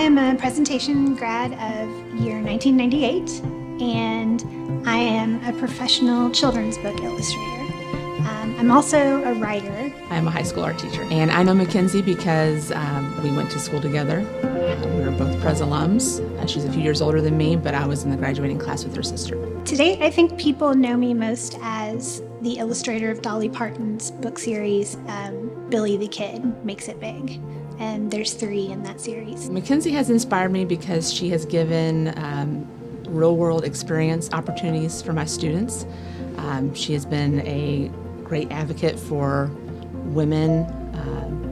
am a presentation grad of year 1998, and I am a professional children's book illustrator. I'm also a writer. I'm a high school art teacher, and I know MacKenzie because we went to school together. We were both Pres alums. She's a few years older than me, but I was in the graduating class with her sister. To date, I think people know me most as the illustrator of Dolly Parton's book series, Billy the Kid Makes It Big. And there's 3 in that series. MacKenzie has inspired me because she has given real-world experience opportunities for my students. She has been a great advocate for women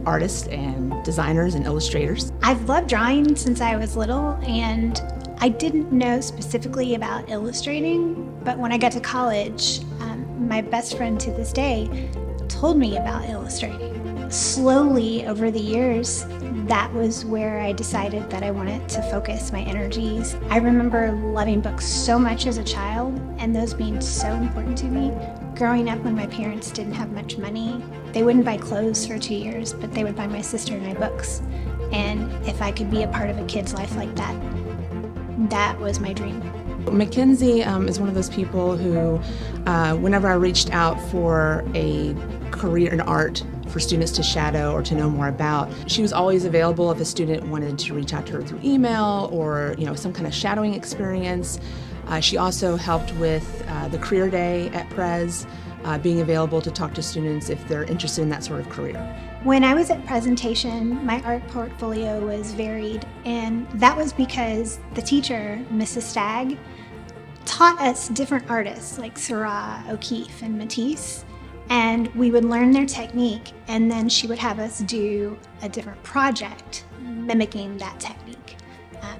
artists and designers and illustrators. I've loved drawing since I was little, and I didn't know specifically about illustrating, but when I got to college, my best friend to this day told me about illustrating. Slowly over the years, that was where I decided that I wanted to focus my energies. I remember loving books so much as a child, and those being so important to me. Growing up when my parents didn't have much money, they wouldn't buy clothes for 2 years, but they would buy my sister and I books. And if I could be a part of a kid's life like that, that was my dream. MacKenzie is one of those people who, whenever I reached out for a career in art for students to shadow or to know more about, she was always available if a student wanted to reach out to her through email or some kind of shadowing experience. She also helped with the career day at Pres, being available to talk to students if they're interested in that sort of career. When I was at presentation, my art portfolio was varied, and that was because the teacher, Mrs. Stagg, taught us different artists like Seurat, O'Keeffe, and Matisse, and we would learn their technique, and then she would have us do a different project mimicking that technique.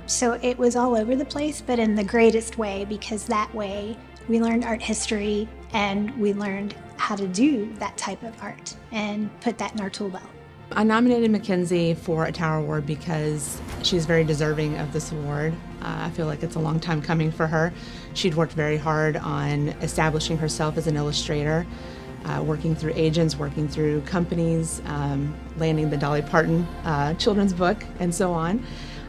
So it was all over the place, but in the greatest way, because that way we learned art history and we learned how to do that type of art and put that in our tool belt. I nominated MacKenzie for a Tower Award because she's very deserving of this award. I feel like it's a long time coming for her. She'd worked very hard on establishing herself as an illustrator, working through agents, working through companies, landing the Dolly Parton children's book, and so on.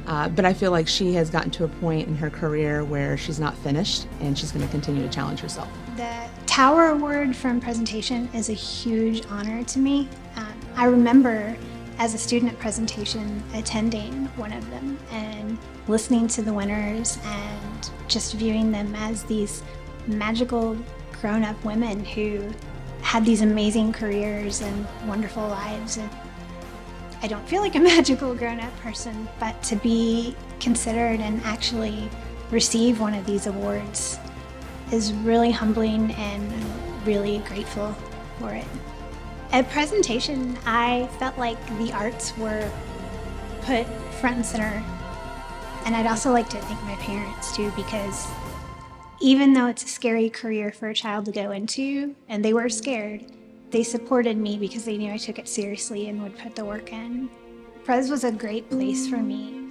But I feel like she has gotten to a point in her career where she's not finished, and she's going to continue to challenge herself. The Tower Award from presentation is a huge honor to me. I remember as a student at presentation attending one of them and listening to the winners and just viewing them as these magical grown-up women who had these amazing careers and wonderful lives. And I don't feel like a magical grown-up person, but to be considered and actually receive one of these awards is really humbling, and I'm really grateful for it. At presentation, I felt like the arts were put front and center, and I'd also like to thank my parents too, because even though it's a scary career for a child to go into, and they were scared, they supported me because they knew I took it seriously and would put the work in. Pres was a great place for me